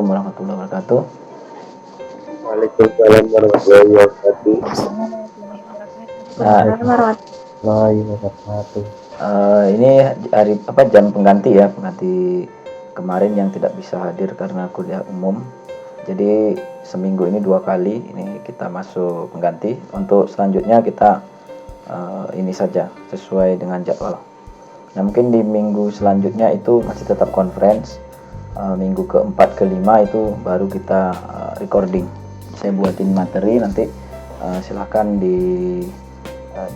Assalamualaikum warahmatullahi wabarakatuh. Waalaikumsalam warahmatullahi wabarakatuh. Nah, Warahmatullahi wabarakatuh. ini hari jam pengganti ya, pengganti kemarin yang tidak bisa hadir karena kuliah umum. Jadi seminggu ini 2 kali ini kita masuk pengganti. Untuk selanjutnya kita ini saja sesuai dengan jadwal. Nah, mungkin di minggu selanjutnya itu masih tetap conference. Minggu keempat kelima itu baru kita recording. Saya buatin materi nanti, silahkan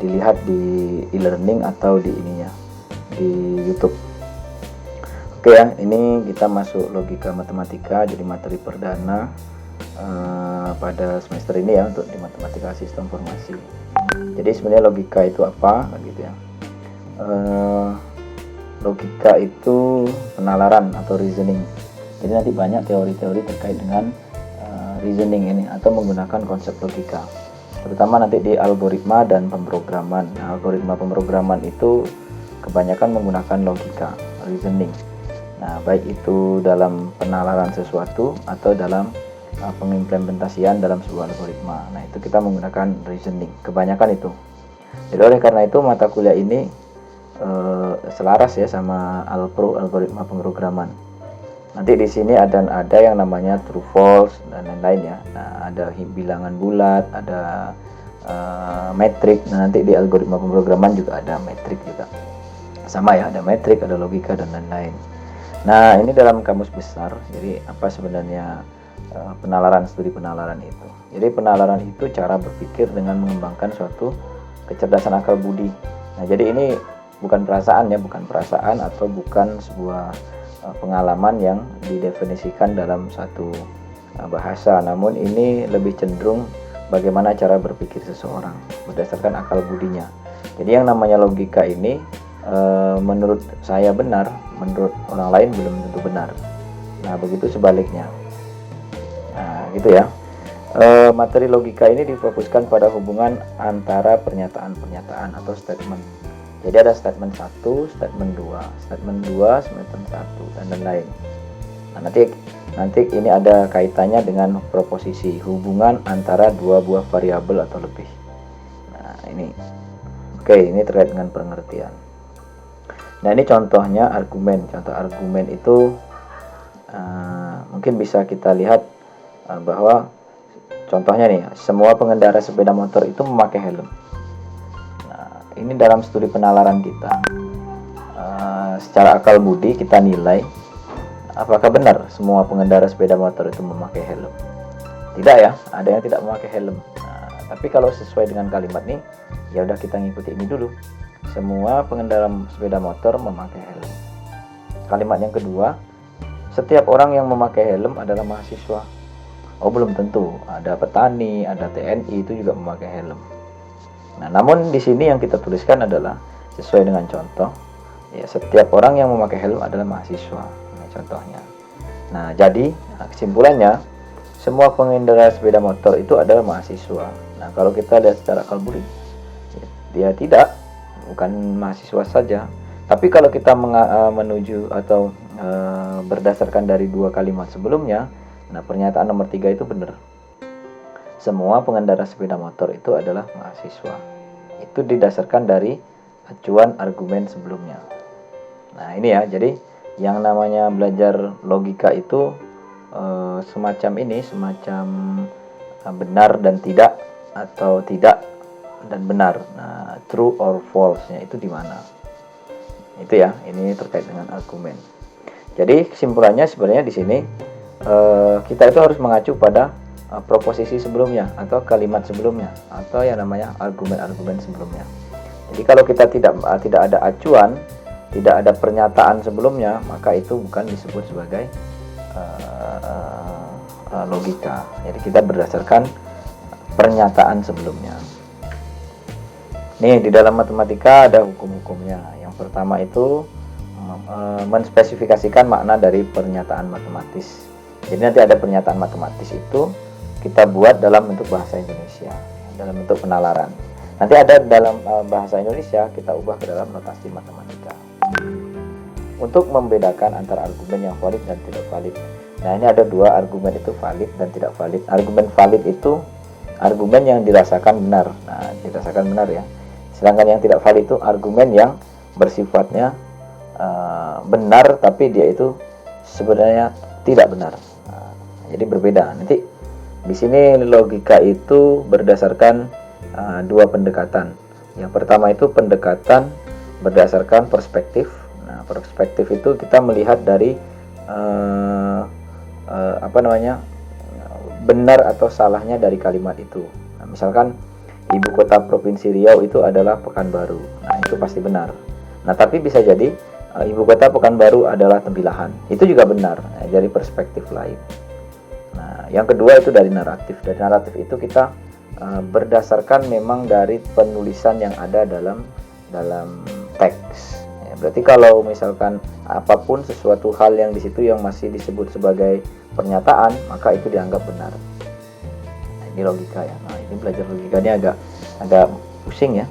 dilihat di e-learning atau di ininya di YouTube. Oke ya, ini kita masuk logika matematika, jadi materi perdana pada semester ini ya, untuk di matematika sistem informasi. Jadi sebenarnya logika itu apa gitu ya. Logika itu penalaran atau reasoning. Jadi nanti banyak teori-teori terkait dengan reasoning ini atau menggunakan konsep logika. Terutama nanti di algoritma dan pemrograman. Nah, algoritma pemrograman itu kebanyakan menggunakan logika, reasoning. Nah, baik itu dalam penalaran sesuatu atau dalam pengimplementasian dalam sebuah algoritma. Nah, itu kita menggunakan reasoning. Kebanyakan itu. Jadi oleh karena itu mata kuliah ini selaras ya sama Alpro, algoritma pemrograman. Nanti di sini ada yang namanya true false dan lain-lain ya. Nah, ada bilangan bulat, ada metrik. Nah, nanti di algoritma pemrograman juga ada metrik juga. Sama ya, ada metrik, ada logika dan lain-lain. Nah, ini dalam kamus besar. Jadi apa sebenarnya penalaran, studi penalaran itu? Jadi penalaran itu cara berpikir dengan mengembangkan suatu kecerdasan akal budi. Nah, jadi ini bukan perasaan ya, bukan perasaan atau bukan sebuah pengalaman yang didefinisikan dalam satu bahasa, namun ini lebih cenderung bagaimana cara berpikir seseorang berdasarkan akal budinya. Jadi yang namanya logika ini menurut saya benar, menurut orang lain belum tentu benar. Nah, begitu sebaliknya. Nah, gitu ya. Materi logika ini difokuskan pada hubungan antara pernyataan-pernyataan atau statement. Jadi ada statement 1, statement 2, statement 2, statement 1 dan lain-lain. Nah, nanti ini ada kaitannya dengan proposisi, hubungan antara dua buah variabel atau lebih. Nah, ini. Oke, ini terkait dengan pengertian. Nah, ini contohnya argumen. Contoh argumen itu mungkin bisa kita lihat bahwa contohnya nih, semua pengendara sepeda motor itu memakai helm. Ini dalam studi penalaran kita, secara akal budi kita nilai apakah benar semua pengendara sepeda motor itu memakai helm. Tidak ya, ada yang tidak memakai helm. Nah, tapi kalau sesuai dengan kalimat nih, ya udah kita ngikuti ini dulu. Semua pengendara sepeda motor memakai helm. Kalimat yang kedua, setiap orang yang memakai helm adalah mahasiswa. Oh, belum tentu. Ada petani, ada TNI itu juga memakai helm. Nah, namun di sini yang kita tuliskan adalah sesuai dengan contoh. Ya, setiap orang yang memakai helm adalah mahasiswa. Ini contohnya. Nah, jadi kesimpulannya semua pengendara sepeda motor itu adalah mahasiswa. Nah, kalau kita lihat secara akal budi, dia bukan mahasiswa saja. Tapi kalau kita menuju atau berdasarkan dari dua kalimat sebelumnya, nah pernyataan nomor 3 itu benar. Semua pengendara sepeda motor itu adalah mahasiswa. Itu didasarkan dari acuan argumen sebelumnya. Nah, ini ya, jadi yang namanya belajar logika itu semacam benar dan tidak atau tidak dan benar. Nah, true or false-nya itu di mana? Itu ya, ini terkait dengan argumen. Jadi kesimpulannya sebenarnya di sini kita itu harus mengacu pada proposisi sebelumnya atau kalimat sebelumnya atau yang namanya argumen-argumen sebelumnya. Jadi kalau kita tidak ada acuan, tidak ada pernyataan sebelumnya, maka itu bukan disebut sebagai logika. Jadi kita berdasarkan pernyataan sebelumnya. Nih, di dalam matematika ada hukum-hukumnya. Yang pertama itu menspesifikasikan makna dari pernyataan matematis. Jadi nanti ada pernyataan matematis itu kita buat dalam bentuk bahasa Indonesia, dalam bentuk penalaran. Nanti ada dalam bahasa Indonesia kita ubah ke dalam notasi matematika. Untuk membedakan antara argumen yang valid dan tidak valid. Nah, ini ada dua argumen itu valid dan tidak valid. Argumen valid itu argumen yang dirasakan benar. Nah, dirasakan benar ya. Sedangkan yang tidak valid itu argumen yang bersifatnya benar tapi dia itu sebenarnya tidak benar. Nah, jadi berbeda. Nanti di sini logika itu berdasarkan dua pendekatan. Yang pertama itu pendekatan berdasarkan perspektif. Nah, perspektif itu kita melihat dari benar atau salahnya dari kalimat itu. Nah, misalkan ibu kota provinsi Riau itu adalah Pekanbaru. Nah, itu pasti benar. Nah, tapi bisa jadi ibu kota Pekanbaru adalah Tembilahan. Itu juga benar dari perspektif lain. Nah, yang kedua itu dari naratif. Dari naratif itu kita berdasarkan memang dari penulisan yang ada dalam teks. Ya, berarti kalau misalkan apapun sesuatu hal yang di situ yang masih disebut sebagai pernyataan, maka itu dianggap benar. Nah, ini logika ya. Nah, ini belajar logikanya agak pusing ya.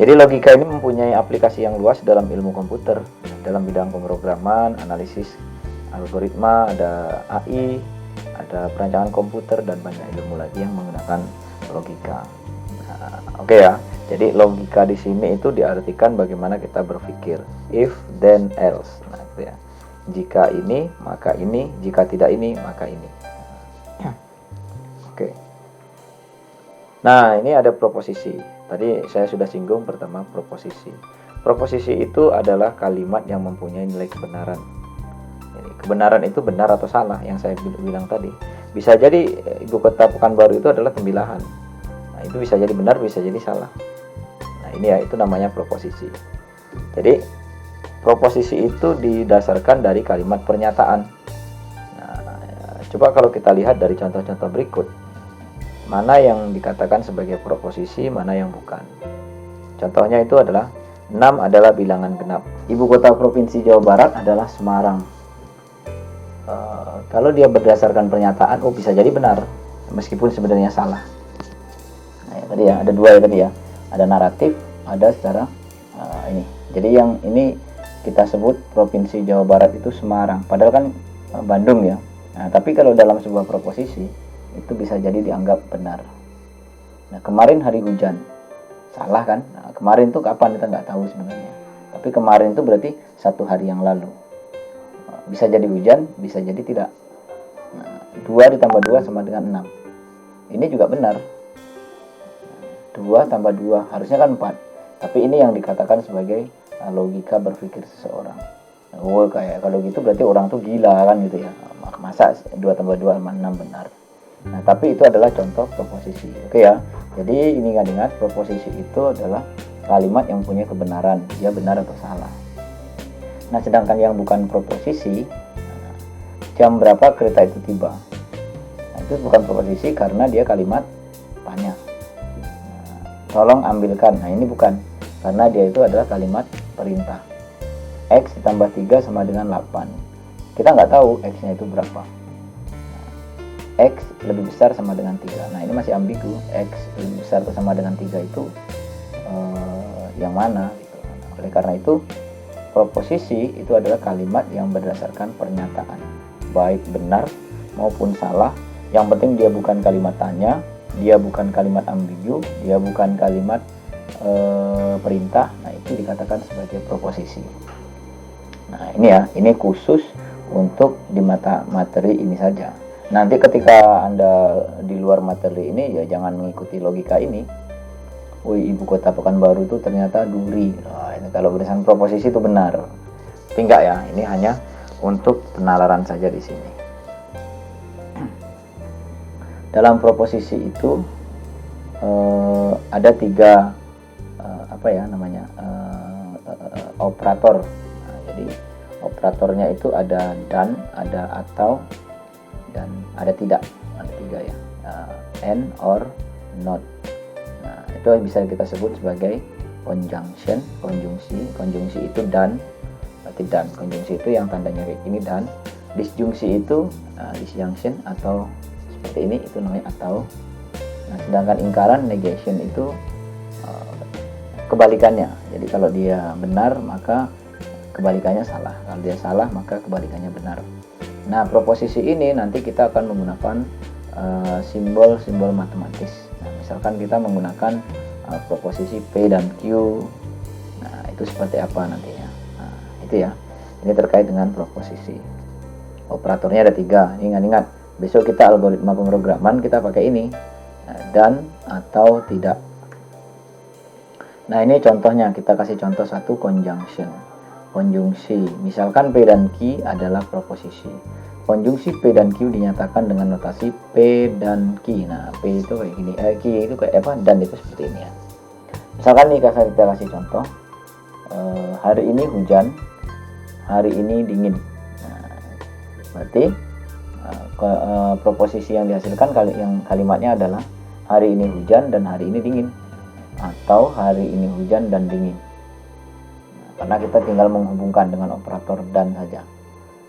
Jadi logika ini mempunyai aplikasi yang luas dalam ilmu komputer, dalam bidang pemrograman, analisis algoritma, ada AI, ada perancangan komputer dan banyak ilmu lagi yang menggunakan logika. Nah, oke ya. Jadi logika di sini itu diartikan bagaimana kita berpikir, if then else. Nah, itu ya. Jika ini, maka ini, jika tidak ini, maka ini. Oke. Nah, ini ada proposisi. Tadi saya sudah singgung pertama proposisi. Proposisi itu adalah kalimat yang mempunyai nilai kebenaran. Jadi, kebenaran itu benar atau salah yang saya bilang tadi. Bisa jadi ibu kota Pekanbaru itu adalah Tembilahan. Nah, itu bisa jadi benar, bisa jadi salah. Nah, ini ya, itu namanya proposisi. Jadi proposisi itu didasarkan dari kalimat pernyataan. Nah, coba kalau kita lihat dari contoh-contoh berikut, mana yang dikatakan sebagai proposisi, mana yang bukan. Contohnya itu adalah 6 adalah bilangan genap. Ibu kota provinsi Jawa Barat adalah Semarang. Kalau dia berdasarkan pernyataan, bisa jadi benar, meskipun sebenarnya salah. Nah, ya, tadi ya ada dua ya tadi ya, ada naratif, ada secara ini. Jadi yang ini kita sebut provinsi Jawa Barat itu Semarang, padahal kan Bandung ya. Nah, tapi kalau dalam sebuah proposisi itu bisa jadi dianggap benar. Nah, kemarin hari hujan, salah kan? Nah, kemarin itu kapan kita nggak tahu sebenarnya. Tapi kemarin itu berarti 1 hari yang lalu. Bisa jadi hujan, bisa jadi tidak. Nah, 2 ditambah 2 sama dengan 6. Ini juga benar. 2 tambah 2 harusnya kan 4. Tapi ini yang dikatakan sebagai logika berpikir seseorang. Oh, kayak kalau gitu berarti orang tuh gila kan gitu ya. Masa 2 tambah 2 sama 6 benar. Nah, tapi itu adalah contoh proposisi. Oke ya. Jadi ini ingat proposisi itu adalah kalimat yang punya kebenaran, dia benar atau salah. Nah, sedangkan yang bukan proposisi, jam berapa kereta itu tiba? Nah, itu bukan proposisi karena dia kalimat tanya. Tolong ambilkan. Nah, ini bukan, karena dia itu adalah kalimat perintah. X ditambah 3 sama dengan 8. Kita nggak tahu X-nya itu berapa. X lebih besar sama dengan 3. Nah, ini masih ambigu. X lebih besar atau sama dengan 3 itu yang mana gitu. Oleh karena itu, proposisi itu adalah kalimat yang berdasarkan pernyataan, baik benar maupun salah. Yang penting dia bukan kalimat tanya, dia bukan kalimat ambigu, dia bukan kalimat perintah. Nah, itu dikatakan sebagai proposisi. Nah, ini ya, ini khusus untuk di mata materi ini saja. Nanti ketika Anda di luar materi ini, ya jangan mengikuti logika ini. Wih, ibu kota Pekanbaru itu ternyata Duri. Nah, ini kalau berdasarkan proposisi itu benar. Tapi enggak ya, ini hanya untuk penalaran saja di sini. Dalam proposisi itu ada 3 operator. Nah, jadi operatornya itu ada dan, ada atau, dan ada tidak. Ada 3 ya. And, or, not. Nah, itu bisa kita sebut sebagai conjunction, konjungsi itu dan, berarti dan. Konjungsi itu yang tandanya kayak ini dan. Disjungsi itu disjunction atau seperti ini, itu namanya atau. Nah, sedangkan ingkaran negation itu kebalikannya. Jadi kalau dia benar maka kebalikannya salah, kalau dia salah maka kebalikannya benar. Nah, proposisi ini nanti kita akan menggunakan simbol-simbol matematis. Nah, misalkan kita menggunakan proposisi P dan Q. Nah, itu seperti apa nantinya. Nah, itu ya. Ini terkait dengan proposisi. Operatornya ada 3. Ingat-ingat, besok kita algoritma pemrograman kita pakai ini. Dan atau tidak. Nah, ini contohnya, kita kasih contoh satu, conjunction. Konjungsi, misalkan P dan Q adalah proposisi. Konjungsi P dan Q dinyatakan dengan notasi P dan Q. Nah, P itu kayak gini, Q itu kayak apa, dan itu seperti ini ya. Misalkan nih kita kasih contoh, hari ini hujan, hari ini dingin. Nah, berarti proposisi yang dihasilkan yang kalimatnya adalah hari ini hujan dan hari ini dingin, atau hari ini hujan dan dingin. Karena kita tinggal menghubungkan dengan operator dan saja.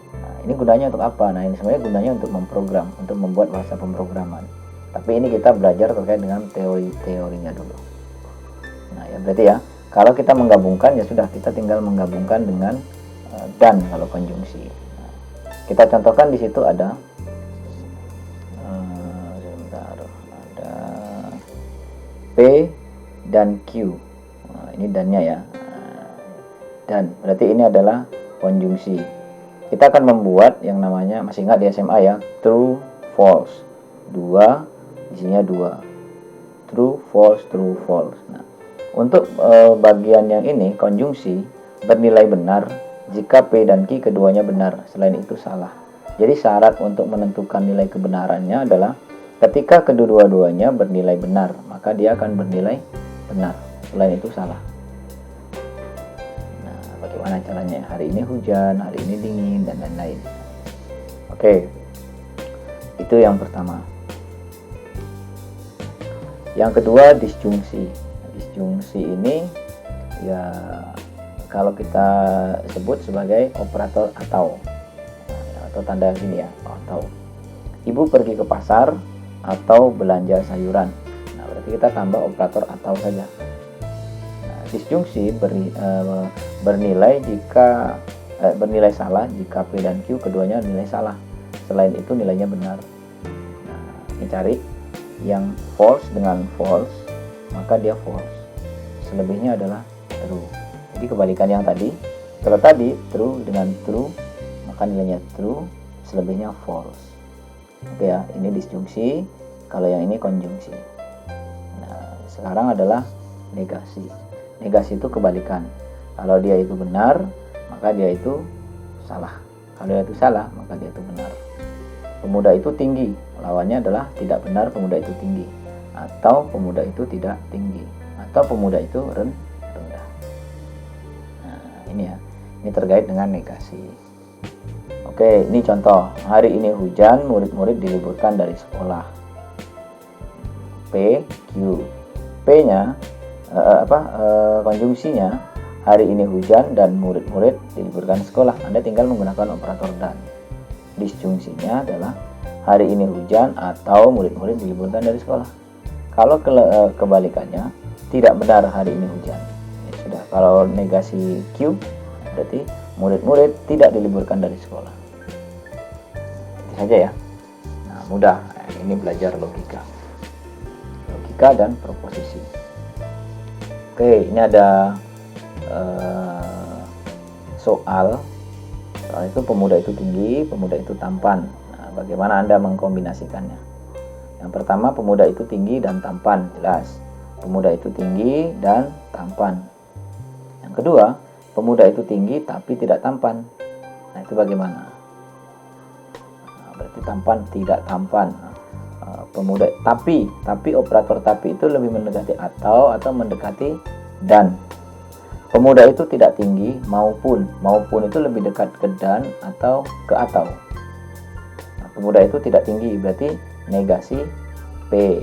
Nah, ini gunanya untuk apa? Nah, ini sebenarnya gunanya untuk memprogram, untuk membuat bahasa pemrograman. Tapi ini kita belajar terkait dengan teori-teorinya dulu. Nah, ya berarti ya, kalau kita menggabungkan ya sudah, kita tinggal menggabungkan dengan dan kalau konjungsi. Nah, kita contohkan di situ ada ada P dan Q. Nah, ini dannya ya. Dan berarti ini adalah konjungsi. Kita akan membuat yang namanya, masih ingat di SMA ya, true false. 2 isinya 2. True false, true false. Nah, untuk bagian yang ini konjungsi bernilai benar jika P dan Q keduanya benar, selain itu salah. Jadi syarat untuk menentukan nilai kebenarannya adalah ketika kedua-duanya bernilai benar, maka dia akan bernilai benar, selain itu salah. Bagaimana caranya? Hari ini hujan, hari ini dingin, dan lain-lain. Oke, itu yang pertama. Yang kedua, disjungsi. Disjungsi ini ya kalau kita sebut sebagai operator atau tanda gini ya, atau. Ibu pergi ke pasar atau belanja sayuran. Nah, berarti kita tambah operator atau saja. Disjungsi bernilai salah jika P dan Q keduanya nilai salah, selain itu nilainya benar. Nah, ini cari yang false dengan false, maka dia false, selebihnya adalah true. Jadi kebalikan yang tadi, kalau tadi true dengan true, maka nilainya true, selebihnya false. Oke ya, ini disjungsi. Kalau yang ini konjungsi. Nah, sekarang adalah negasi. Negasi itu kebalikan. Kalau dia itu benar, maka dia itu salah. Kalau dia itu salah, maka dia itu benar. Pemuda itu tinggi, lawannya adalah tidak benar, pemuda itu tinggi. Atau pemuda itu tidak tinggi. Atau pemuda itu rendah. Nah, ini ya. Ini terkait dengan negasi. Oke, ini contoh. Hari ini hujan, murid-murid diliburkan dari sekolah. P, Q. P-nya konjungsinya hari ini hujan dan murid-murid diliburkan sekolah. Anda tinggal menggunakan operator dan. Disjungsinya adalah hari ini hujan atau murid-murid diliburkan dari sekolah. Kalau kebalikannya, tidak benar hari ini hujan. Ya sudah, kalau negasi Q berarti murid-murid tidak diliburkan dari sekolah. Itu saja ya. Nah, mudah. Ini belajar logika dan proposisi. Oke, ini ada soal itu pemuda itu tinggi, pemuda itu tampan. Nah, bagaimana Anda mengkombinasikannya? Yang pertama, pemuda itu tinggi dan tampan, jelas. Pemuda itu tinggi dan tampan. Yang kedua, pemuda itu tinggi tapi tidak tampan. Nah, itu bagaimana? Nah, berarti tampan tidak tampan. Pemuda tapi operator tapi itu lebih mendekati atau mendekati dan. Pemuda itu tidak tinggi maupun itu lebih dekat ke dan atau ke atau. Nah, pemuda itu tidak tinggi berarti negasi P,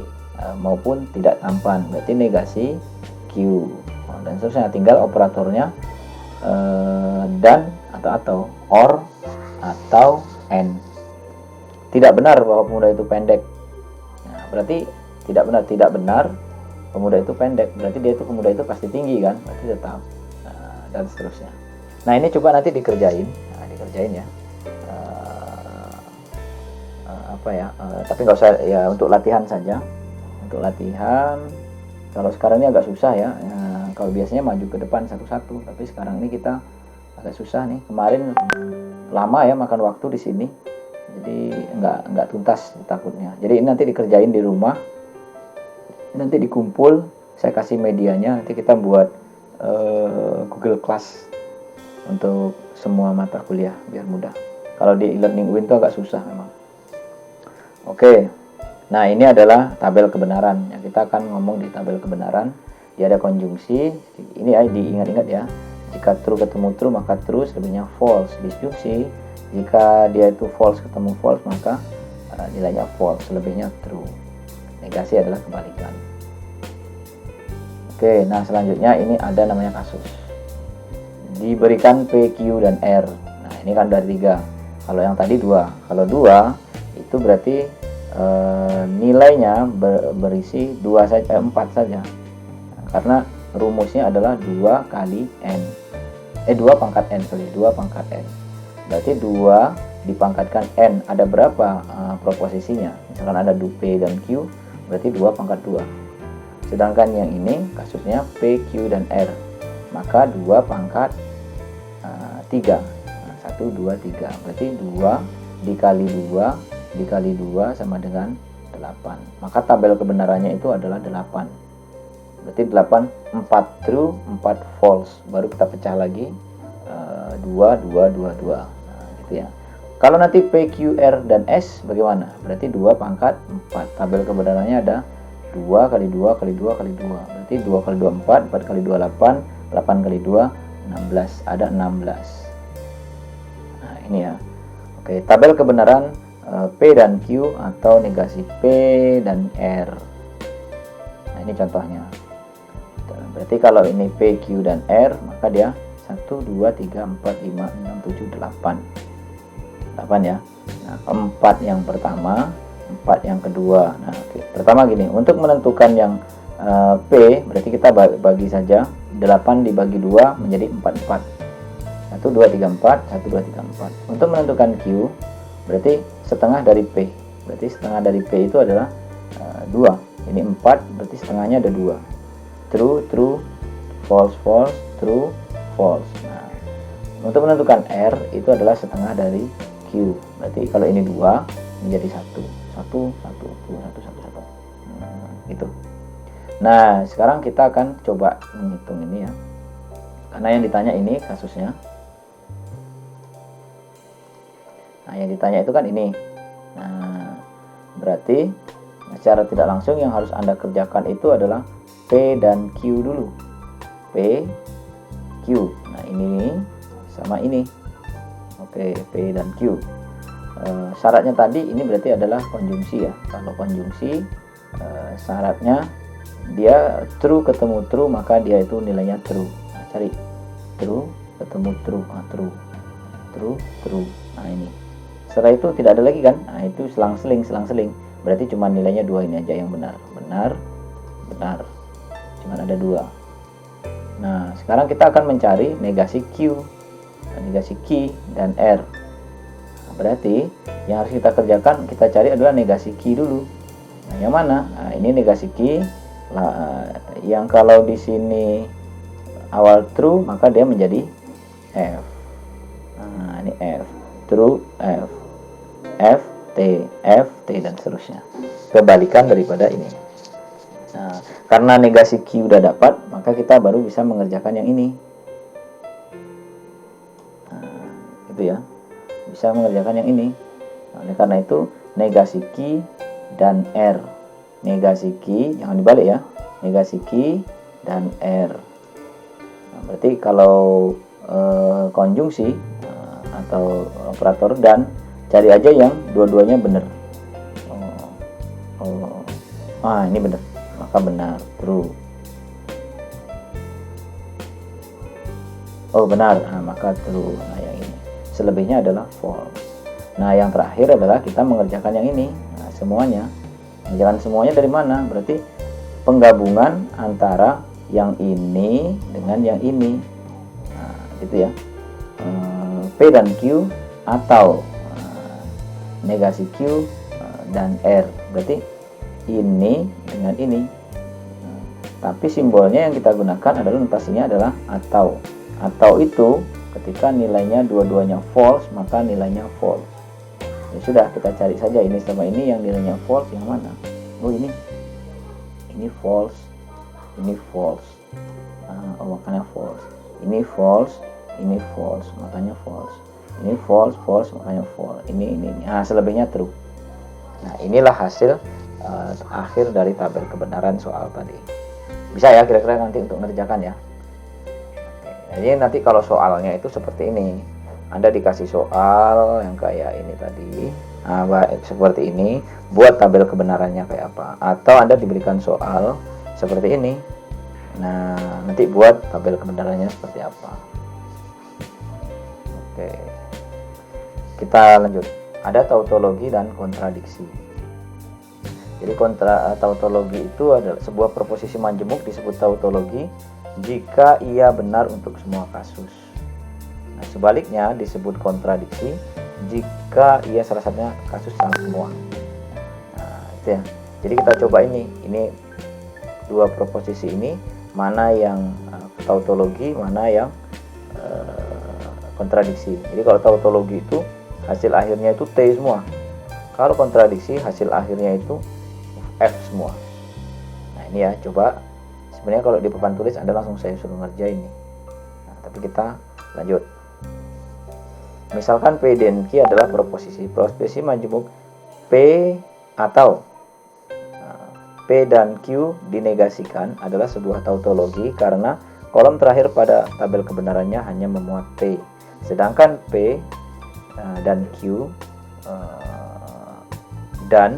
maupun tidak tampan berarti negasi Q. Dan seterusnya, tinggal operatornya dan atau or atau and. Tidak benar bahwa pemuda itu pendek. Nah, berarti tidak benar pemuda itu pendek, berarti pemuda itu pasti tinggi kan, berarti tetap. Dan seterusnya. Nah, ini coba nanti dikerjain ya. apa ya, tapi nggak usah ya, untuk latihan saja. Untuk latihan, kalau sekarang ini agak susah ya, kalau biasanya maju ke depan satu-satu, tapi sekarang ini kita agak susah nih. Kemarin lama ya makan waktu di sini, jadi nggak tuntas takutnya. Jadi ini nanti dikerjain di rumah, nanti dikumpul, saya kasih medianya, nanti kita buat Google Class untuk semua mata kuliah biar mudah. Kalau di e-learning UIN itu agak susah memang. Oke, nah ini adalah tabel kebenaran. Ya, kita akan ngomong di tabel kebenaran. Dia ada konjungsi. Ini ya diingat-ingat ya. Jika true ketemu true maka true, selebihnya false. Disjungsi, jika dia itu false ketemu false maka nilainya false, selebihnya true. Negasi adalah kebalikan. Oke, nah selanjutnya ini ada namanya kasus. Diberikan P, Q, dan R. Nah ini kan dari 3. Kalau yang tadi 2. Kalau 2 itu berarti nilainya berisi 4 saja. Nah, karena rumusnya adalah 2 kali N. 2 pangkat N, 2 pangkat N. Berarti 2 dipangkatkan N. Ada berapa proposisinya? Misalkan ada P dan Q, berarti 2 pangkat 2. Sedangkan yang ini kasusnya P, Q, dan R. Maka 2 pangkat 3. 1, 2, 3. Berarti 2 dikali 2 dikali 2 sama dengan 8. Maka tabel kebenarannya itu adalah 8. Berarti 8, 4 true, 4 false. Baru kita pecah lagi 2, 2, 2, 2. Nah, gitu ya. Kalau nanti P, Q, R, dan S bagaimana? Berarti 2 pangkat 4. Tabel kebenarannya ada 2 kali 2 kali 2 kali 2. Berarti 2 kali 2, 4. 4 kali 2, 8. 8 kali 2, 16. Ada 16. Nah ini ya. Oke, tabel kebenaran P dan Q atau negasi P dan R. Nah ini contohnya. Berarti kalau ini P, Q, dan R, maka dia 1, 2, 3, 4, 5, 6, 7, 8. 8 ya. Nah 4 yang pertama, 4 yang kedua. Nah oke. Pertama gini, untuk menentukan yang P, berarti kita bagi saja 8 dibagi 2 menjadi 4, 4. 1, 2, 3, 4. 1, 2, 3, 4. Untuk menentukan Q, berarti setengah dari P. Berarti setengah dari P itu adalah 2. Ini 4, berarti setengahnya ada 2. True, true, false, false, true, false. Nah, untuk menentukan R itu adalah setengah dari Q. Berarti kalau ini 2 menjadi 1. 1, 1, 2, 1, 1, 1. Gitu. Nah, sekarang kita akan coba menghitung ini ya. Karena yang ditanya ini kasusnya. Nah, yang ditanya itu kan ini. Nah, berarti secara tidak langsung yang harus Anda kerjakan itu adalah P dan Q dulu. P, Q. Nah, ini sama ini. Oke, P dan Q. Syaratnya tadi ini berarti adalah konjungsi ya. Kalau konjungsi syaratnya dia true ketemu true, maka dia itu nilainya true. Nah, cari true ketemu true. Nah, true, true, true. Nah ini. Setelah itu tidak ada lagi kan? Nah itu selang-seling. Berarti cuma nilainya 2 ini aja yang benar. Benar. Cuma ada 2. Nah sekarang kita akan mencari negasi Q, negasi Q dan R. Nah, berarti yang harus kita kerjakan, kita cari adalah negasi Q dulu. Nah yang mana? Nah ini negasi Q. Yang kalau di sini awal true maka dia menjadi F. Nah ini F, true F, F, T, dan seterusnya. Kebalikan daripada ini. Nah, karena negasi Q udah dapat, maka kita baru bisa mengerjakan yang ini. Nah, itu ya. Bisa mengerjakan yang ini. Nah, oleh karena itu, negasi Q dan R. Negasi Q, jangan dibalik ya. Negasi Q dan R. Nah, berarti kalau konjungsi atau operator dan, cari aja yang dua-duanya benar. Ini benar, maka benar, true. Benar, maka true. Nah yang ini, selebihnya adalah false. Nah yang terakhir adalah kita mengerjakan yang ini. Nah semuanya, mengerjakan semuanya dari mana? Berarti penggabungan antara yang ini dengan yang ini. Nah gitu ya. P dan Q atau negasi Q dan R. Berarti ini dengan ini. Tapi simbolnya yang kita gunakan adalah notasinya adalah atau. Atau itu ketika nilainya dua-duanya false, maka nilainya false. Ya sudah, kita cari saja ini sama ini yang nilainya false yang mana. Oh ini false, ini false. Oh makanya false. Ini false, ini false, makanya false. Ini false, false, makanya false. Ini. Nah, selebihnya true. Nah, inilah hasil akhir dari tabel kebenaran soal tadi. Bisa ya kira-kira nanti untuk mengerjakan ya. Jadi nanti kalau soalnya itu seperti ini, Anda dikasih soal yang kayak ini tadi, seperti ini, buat tabel kebenarannya kayak apa. Atau Anda diberikan soal seperti ini, nah nanti buat tabel kebenarannya seperti apa. Oke, kita lanjut. Ada tautologi dan kontradiksi. Jadi tautologi itu adalah sebuah proposisi majemuk disebut tautologi jika ia benar untuk semua kasus. Nah, sebaliknya disebut kontradiksi jika ia salah satunya kasus sama semua. Nah, itu ya. Jadi kita coba ini dua proposisi ini, mana yang tautologi, mana yang kontradiksi. Jadi kalau tautologi itu hasil akhirnya itu T semua. Kalau kontradiksi hasil akhirnya itu F semua. Nah ini ya, coba. Sebenarnya kalau di papan tulis Anda langsung saya suruh ngerjain nih. Nah, tapi kita lanjut. Misalkan P dan Q adalah proposisi majemuk P atau P dan Q dinegasikan adalah sebuah tautologi karena kolom terakhir pada tabel kebenarannya hanya memuat P. Sedangkan P dan Q dan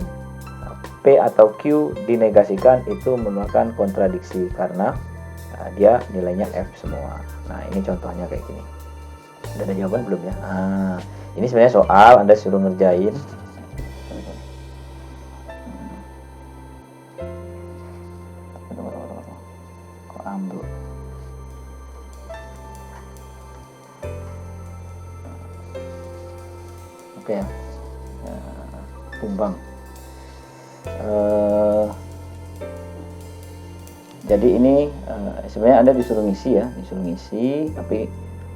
P atau Q dinegasikan itu merupakan kontradiksi karena dia nilainya F semua. Nah ini contohnya kayak gini. Udah ada jawaban belum ya? Ini sebenarnya soal Anda suruh ngerjain. Kok ambil? Oke ya. Tumbang. Jadi ini sebenarnya Anda disuruh ngisi, tapi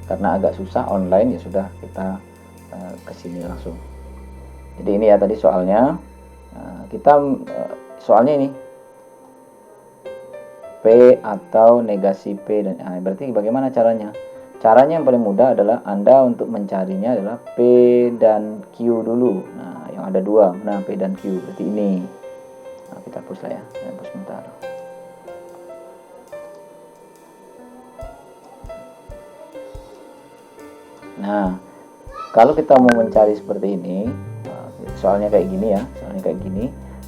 karena agak susah online ya sudah kita kesini langsung. Jadi ini ya tadi soalnya, soalnya ini P atau negasi P dan berarti bagaimana caranya? Caranya yang paling mudah adalah Anda untuk mencarinya adalah P dan Q dulu. Nah yang ada dua, nah P dan Q berarti ini. Nah, kita hapus lah ya, hapus sebentar. Nah, kalau kita mau mencari seperti ini, soalnya kayak gini ya,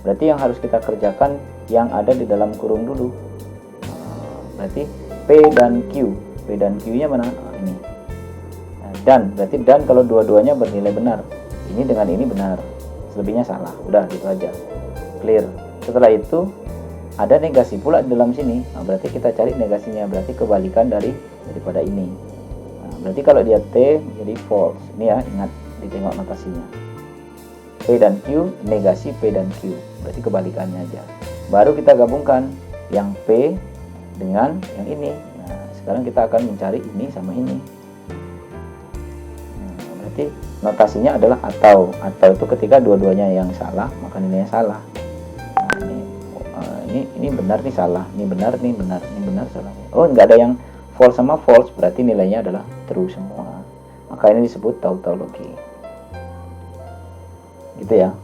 berarti yang harus kita kerjakan yang ada di dalam kurung dulu. Berarti P dan Q-nya mana? Ini. Dan, berarti dan kalau dua-duanya bernilai benar, ini dengan ini benar, selebihnya salah. Udah gitu aja, clear. Setelah itu ada negasi pula di dalam sini. Nah, berarti kita cari negasinya, berarti kebalikan daripada ini. Nah, berarti kalau dia T jadi false. Ini ya, ingat ditengok notasinya. P dan Q negasi P dan Q, berarti kebalikannya aja. Baru kita gabungkan yang P dengan yang ini. Nah, sekarang kita akan mencari ini sama ini. Nah, berarti notasinya adalah atau itu ketika dua-duanya yang salah maka nilainya salah. Ini benar nih salah, ini benar salah. Oh nggak ada yang false sama false, berarti nilainya adalah true semua. Maka ini disebut tautologi. Gitu ya.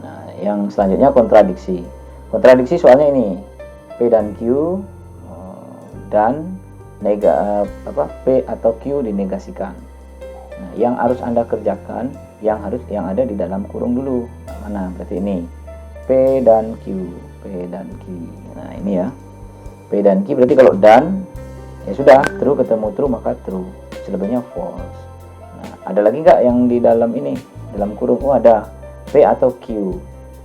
Nah yang selanjutnya kontradiksi. Kontradiksi soalnya ini P dan Q dan P atau Q dinegasikan. Nah yang harus Anda kerjakan yang ada di dalam kurung dulu. Mana? Berarti ini P dan Q. Nah ini ya, P dan Q berarti kalau dan ya sudah true ketemu true maka true, selebihnya false. Nah ada lagi nggak yang di dalam ini, dalam kurung? Oh ada, P atau Q,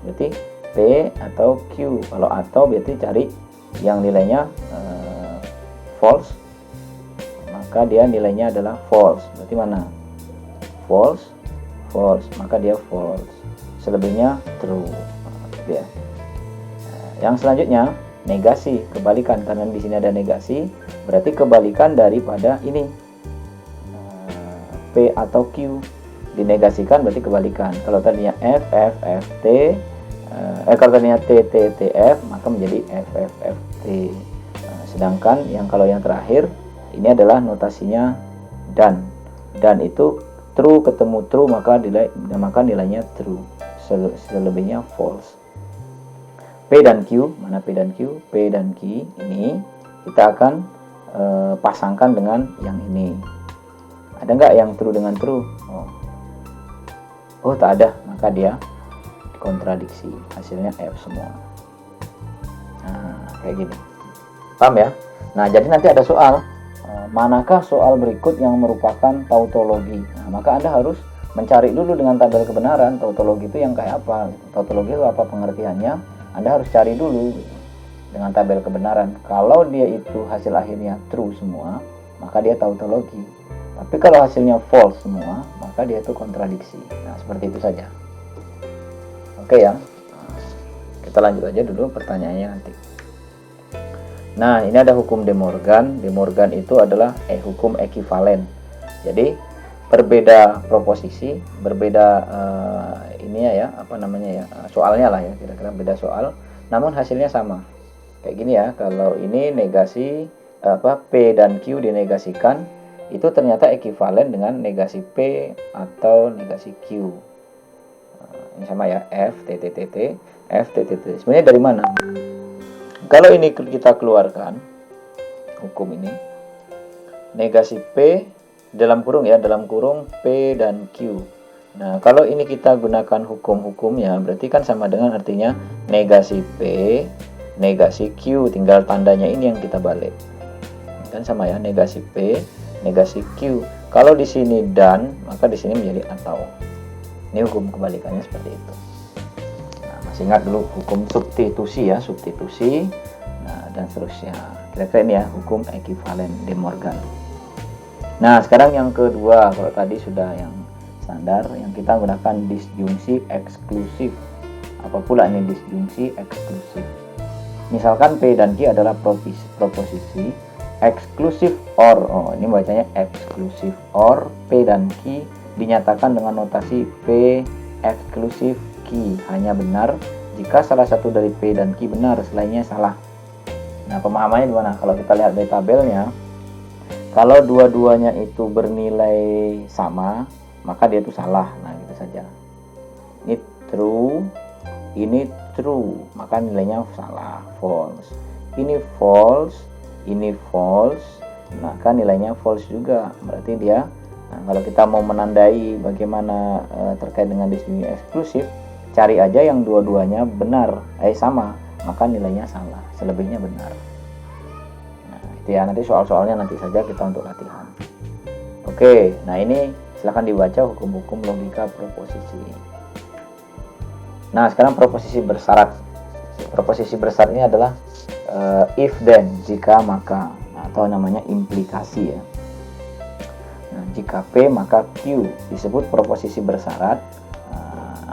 berarti P atau Q. Kalau atau berarti cari yang nilainya false, maka dia nilainya adalah false. Berarti mana? False, maka dia false. selebihnya true. Gitu ya. Yang selanjutnya negasi, kebalikan, karena di sini ada negasi, berarti kebalikan daripada ini P atau Q dinegasikan berarti kebalikan. Kalau tadinya F, F, F, T, kalau tadinya T, T, T, F, maka menjadi F, F, F, T. Sedangkan kalau yang terakhir ini adalah notasinya dan itu true ketemu true, maka nilainya true, selebihnya false. P dan Q, mana P dan Q? P dan Q ini kita akan pasangkan dengan yang ini. Ada nggak yang true dengan true? Oh tak ada, maka dia kontradiksi, hasilnya F semua. Nah, kayak gini, paham ya? Nah, jadi nanti ada soal, manakah soal berikut yang merupakan tautologi? Nah, maka Anda harus mencari dulu dengan tabel kebenaran, tautologi itu yang kayak apa? Tautologi itu apa pengertiannya? Anda harus cari dulu dengan tabel kebenaran. Kalau dia itu hasil akhirnya true semua, maka dia tautologi. Tapi kalau hasilnya false semua, maka dia itu kontradiksi. Nah, seperti itu saja. Oke ya. Kita lanjut aja dulu pertanyaannya nanti. Nah, ini ada hukum De Morgan. De Morgan itu adalah hukum ekivalen. Jadi berbeda proposisi, berbeda soalnya lah ya, kira-kira beda soal, namun hasilnya sama. Kayak gini ya, kalau ini negasi P dan Q dinegasikan, itu ternyata ekivalen dengan negasi P atau negasi Q. Ini sama ya, F, T, T, T, T, F, T, T, T. Sebenarnya dari mana? Kalau ini kita keluarkan hukum ini, negasi P dalam kurung P dan Q. Nah, kalau ini kita gunakan hukum-hukumnya, berarti kan sama dengan artinya negasi P, negasi Q, tinggal tandanya ini yang kita balik. Kan sama ya, negasi P, negasi Q. Kalau di sini dan, maka di sini menjadi atau. Ini hukum kebalikannya seperti itu. Nah, masih ingat dulu hukum substitusi ya, substitusi. Nah, dan seterusnya. Kira-kira ini ya, hukum ekivalen De Morgan. Nah, sekarang yang kedua, kalau tadi sudah yang standar, yang kita gunakan disjungsi eksklusif. Apa pula ini disjungsi eksklusif? Misalkan P dan Q adalah proposisi eksklusif or, ini bacanya eksklusif or P dan Q dinyatakan dengan notasi P eksklusif Q hanya benar jika salah satu dari P dan Q benar, selainnya salah. Nah, pemahamannya di mana? Kalau kita lihat dari tabelnya, kalau dua-duanya itu bernilai sama, maka dia itu salah. Nah, gitu saja. Ini true, ini true, maka nilainya salah, false. Ini false, ini false, maka nilainya false juga. Berarti dia, kalau kita mau menandai bagaimana terkait dengan disjungsi eksklusif, cari aja yang dua-duanya benar, sama, maka nilainya salah, selebihnya benar. Nah, itu ya, nanti soal-soalnya nanti saja kita untuk latihan. Oke, nah ini silahkan dibaca hukum-hukum logika proposisi. Nah, sekarang proposisi bersyarat. Proposisi bersyarat ini adalah if then, jika maka, atau namanya implikasi ya. Nah, jika P maka Q disebut proposisi bersyarat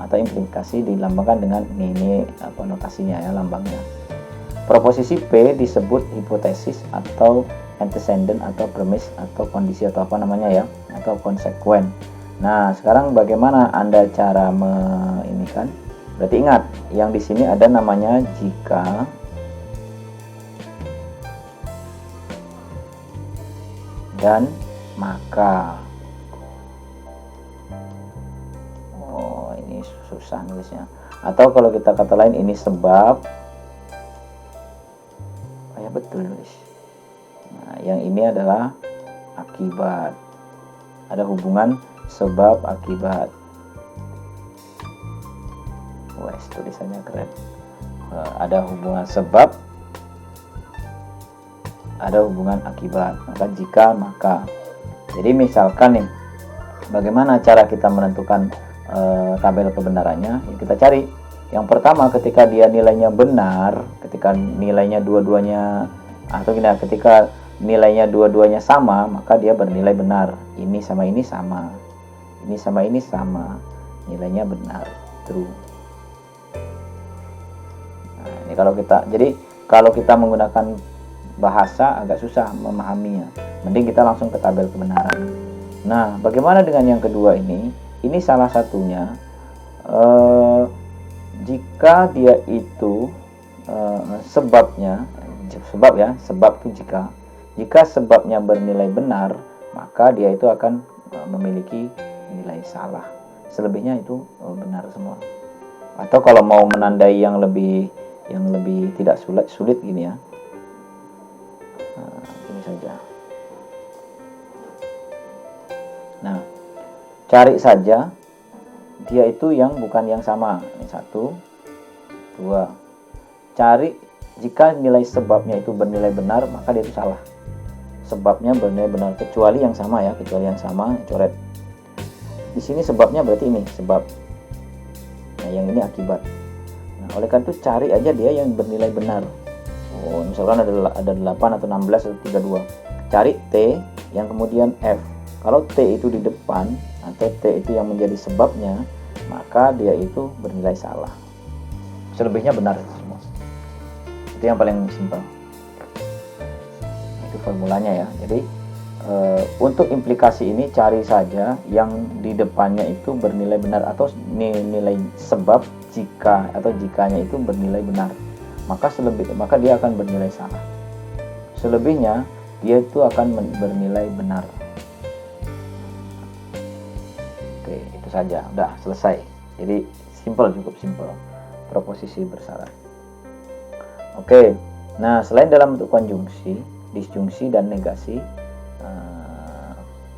atau implikasi, dilambangkan dengan ini apa notasinya ya, lambangnya. Proposisi P disebut hipotesis atau antecedent atau premis atau kondisi atau apa namanya ya, atau konsekuen. Nah, sekarang bagaimana Anda cara ini kan? Berarti ingat, yang di sini ada namanya jika dan maka. Oh, ini susah nulisnya. Atau kalau kita kata lain, ini sebab. Ya betul nulis. Nah, yang ini adalah akibat. Ada hubungan sebab akibat. Wes, tulisannya keren. Ada hubungan sebab, ada hubungan akibat. Maka jika maka. Jadi misalkan nih, bagaimana cara kita menentukan tabel kebenarannya? Ya, kita cari. Yang pertama, ketika dia nilainya benar, ketika nilainya dua-duanya atau ketika nilainya dua-duanya sama, maka dia bernilai benar. Ini sama ini sama. Ini sama ini sama. Nilainya benar. true. Nah, ini kalau kita menggunakan bahasa agak susah memahaminya. Mending kita langsung ke tabel kebenaran. Nah, bagaimana dengan yang kedua ini? Ini salah satunya jika dia itu sebab itu jika sebabnya bernilai benar, maka dia itu akan memiliki nilai salah. Selebihnya itu benar semua. Atau kalau mau menandai yang lebih tidak sulit gini ya. Ini saja. Nah, cari saja dia itu yang bukan yang sama. Ini 1, 2. Cari jika nilai sebabnya itu bernilai benar, maka dia itu salah. Sebabnya bernilai benar kecuali yang sama ya, coret. Di sini sebabnya berarti ini sebab. Nah, yang ini akibat. Nah, oleh karena itu cari aja dia yang bernilai benar. Oh, misalkan ada 8 atau 16 atau 32. Cari T yang kemudian F. Kalau T itu di depan atau T itu yang menjadi sebabnya, maka dia itu bernilai salah. Selebihnya benar semua. Itu yang paling simpel. Itu formulanya ya. Jadi untuk implikasi ini cari saja yang di depannya itu bernilai benar atau nilai sebab jikanya itu bernilai benar. Maka dia akan bernilai salah. Selebihnya dia itu akan bernilai benar. Oke, itu saja. Udah selesai. Jadi cukup simpel. Proposisi bersyarat. Oke. Nah, selain dalam bentuk konjungsi, disjungsi dan negasi,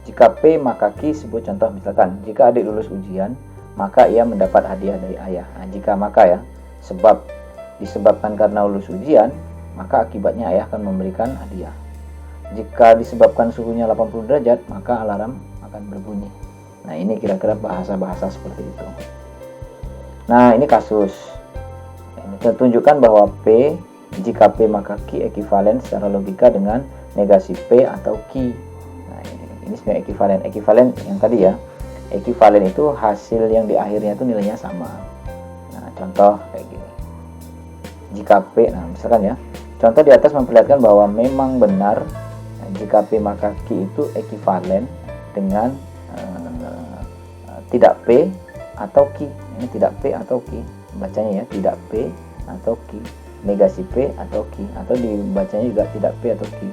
jika P maka Q, sebut contoh misalkan jika adik lulus ujian maka ia mendapat hadiah dari ayah. Nah, jika maka ya, sebab disebabkan karena lulus ujian, maka akibatnya ayah akan memberikan hadiah. Jika disebabkan suhunya 80 derajat, maka alarm akan berbunyi. Nah, ini kira-kira bahasa-bahasa seperti itu. Nah, ini kasus. Ini tunjukkan bahwa P, jika P maka Q ekivalen secara logika dengan negasi P atau Q. Nah, ini sebenarnya ekivalen yang tadi ya. Ekivalen itu hasil yang di akhirnya itu nilainya sama. Nah, contoh kayak gini. Jika P, nah misalkan ya, contoh di atas memperlihatkan bahwa memang benar jika P maka Q itu ekivalen dengan tidak P atau Q. Ini tidak P atau Q, bacanya ya, tidak P atau Q, negasi P atau Q, atau dibacanya juga tidak P atau Q.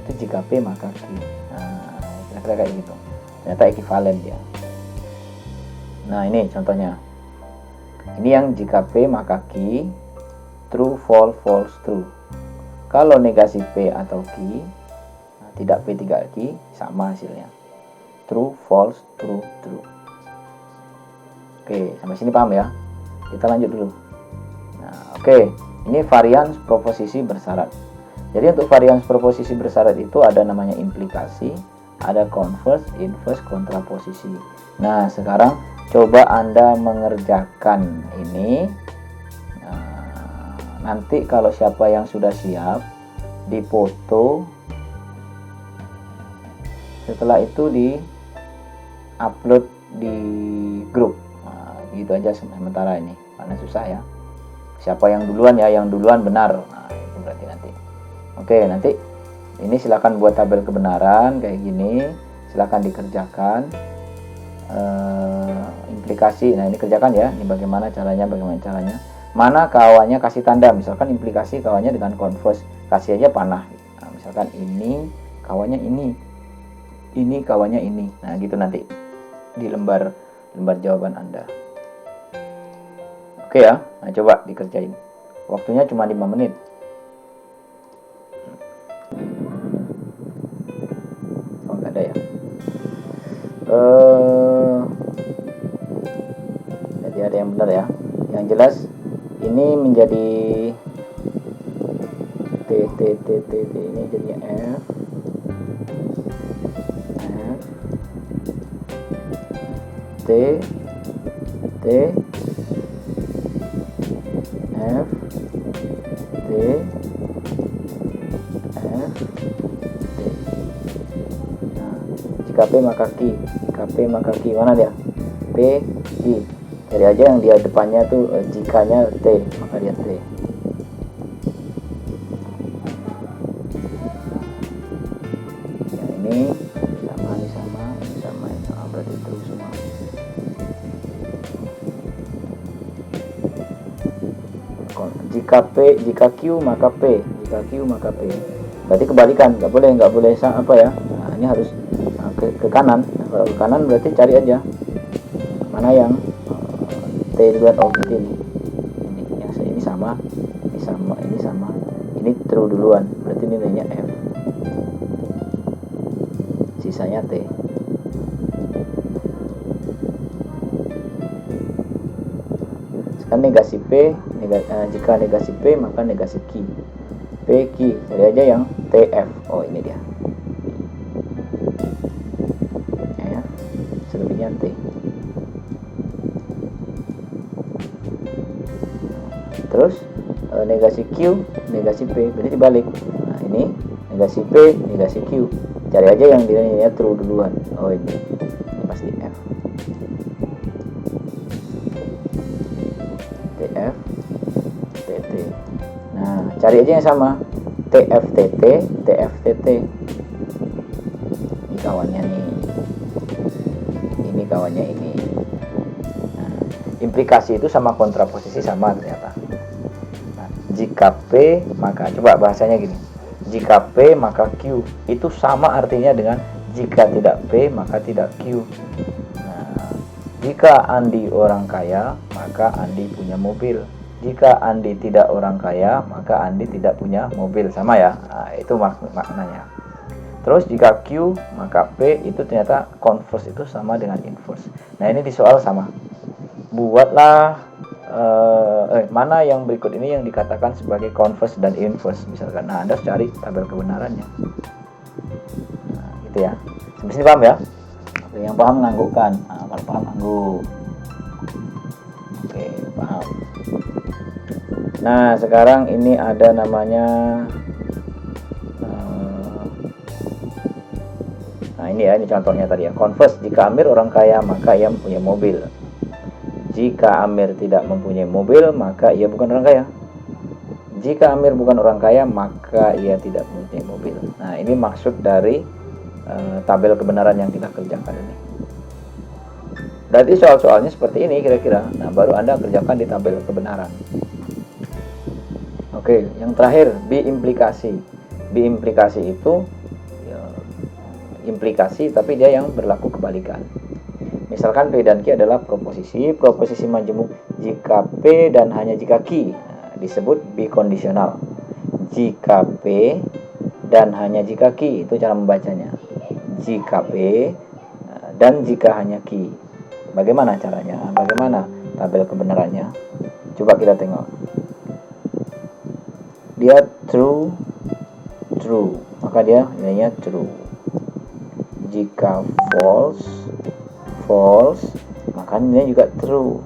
Itu jika P maka Q. Nah, kira-kira kayak gitu. Ternyata ekivalen dia. Nah, ini contohnya. Ini yang jika P maka Q, true, false, false, true. Kalau negasi P atau Q, tidak P tidak Q, sama hasilnya. True, false, true, true. Oke, sampai sini paham ya? Kita lanjut dulu. Nah, oke. Ini varians proposisi bersyarat. Jadi untuk varians proposisi bersyarat itu ada namanya implikasi, ada converse, inverse, kontraposisi. Nah, sekarang coba Anda mengerjakan ini. Nanti kalau siapa yang sudah siap, dipoto. Setelah itu di upload di grup. Nah, gitu aja sementara ini, karena susah ya. Siapa yang duluan ya, yang duluan benar. Nah, itu berarti nanti. Oke, nanti ini silakan buat tabel kebenaran kayak gini. Silakan dikerjakan. Implikasi. Nah, ini kerjakan ya. Ini bagaimana caranya? Mana kawannya kasih tanda. Misalkan implikasi kawannya dengan converse, kasih aja panah. Nah, misalkan ini kawannya ini kawannya ini. Nah, gitu nanti di lembar jawaban Anda. Oke ya. Nah, coba dikerjain. Waktunya cuma 5 menit. Oh, enggak ada ya. Jadi ada yang benar ya. Yang jelas ini menjadi T ini jadinya F T F T F T. Nah, jika P maka Q, mana dia? P Q. Cari aja yang dia depannya tuh jikanya T, maka dia T. Yang ini sama, ini sama, ini sama, ini sama, berarti terus semua. Jika P, jika Q maka P, jika Q maka P. Berarti kebalikan, nggak boleh apa ya? Nah, ini harus ke kanan. Nah, kalau ke kanan berarti cari aja mana yang T duluan. Oh berarti ini yang ini sama, ini sama, ini sama, ini true duluan. Berarti ini nilainya F. Sisanya T. Sekarang negasi P, jika negasi P maka negasi Q. P Q, cari aja yang TF. Oh ini dia. F, selebihnya T. Terus negasi Q, negasi P, berarti dibalik. Nah ini negasi P, negasi Q. Cari aja yang nilainya true duluan. Oh ini pasti F. TF, TT. Nah, cari aja yang sama. TFTT, TFTT. Ini kawannya nih. Ini kawannya ini. Nah, implikasi itu sama kontraposisi sama ternyata. Nah, jika P maka coba bahasanya gini. Jika P maka Q. Itu sama artinya dengan jika tidak P maka tidak Q. Jika Andi orang kaya, maka Andi punya mobil. Jika Andi tidak orang kaya, maka Andi tidak punya mobil. Sama ya? Nah, itu maknanya. Terus jika Q, maka P itu ternyata converse itu sama dengan inverse. Nah ini di soal sama. Buatlah mana yang berikut ini yang dikatakan sebagai converse dan inverse misalkan. Nah Anda harus cari tabel kebenarannya. Nah, gitu ya. Sampai sini paham ya? Yang paham menganggukkan. Nah, kalau paham angguk. Oke, paham. Nah, sekarang ini ada namanya nah ini ya, ini contohnya tadi ya. Converse, jika Amir orang kaya maka ia punya mobil. Jika Amir tidak mempunyai mobil maka ia bukan orang kaya. Jika Amir bukan orang kaya maka ia tidak mempunyai mobil. Nah, ini maksud dari tabel kebenaran yang kita kerjakan ini. Berarti soal-soalnya seperti ini kira-kira. Nah, baru Anda kerjakan di tabel kebenaran. Oke, yang terakhir biimplikasi. Biimplikasi itu ya, implikasi tapi dia yang berlaku kebalikan. Misalkan P dan Q adalah proposisi majemuk jika P dan hanya jika Q. Nah, disebut bikondisional. Jika P dan hanya jika Q, itu cara membacanya. Jika P dan jika hanya Q. Bagaimana caranya? Bagaimana tabel kebenarannya? Coba kita tengok. Dia true, maka dia nilainya true. Jika false, maka nilainya juga true.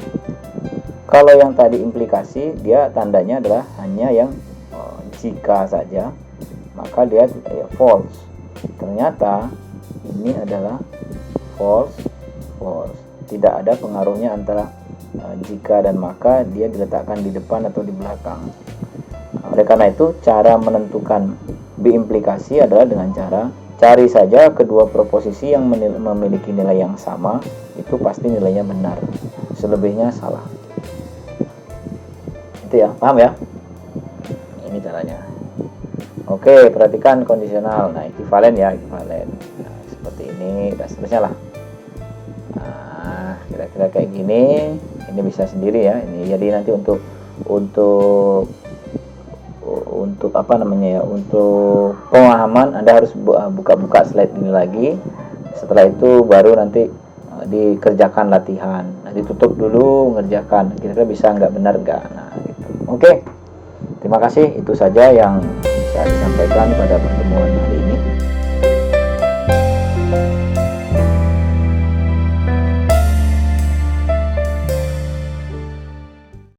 Kalau yang tadi implikasi, dia tandanya adalah hanya yang jika saja, maka dia false. Ternyata ini adalah false. Tidak ada pengaruhnya antara jika dan maka, dia diletakkan di depan atau di belakang. Oleh karena itu, cara menentukan biimplikasi adalah dengan cara cari saja kedua proposisi yang memiliki nilai yang sama, itu pasti nilainya benar. Selebihnya salah. Itu ya, paham ya? Ini caranya. Oke, perhatikan kondisional. Nah, ekuivalen ya, ekuivalen. Nah, seperti ini dan seterusnya lah. Nah, kira-kira kayak gini. Ini bisa sendiri ya. Ini jadi nanti untuk apa namanya ya? Untuk pemahaman Anda harus buka-buka slide ini lagi. Setelah itu baru nanti dikerjakan latihan. Nah, ditutup dulu mengerjakan. Kira-kira bisa nggak benar nggak? Nah, gitu. Oke. Terima kasih. Itu saja yang bisa disampaikan pada pertemuan hari ini.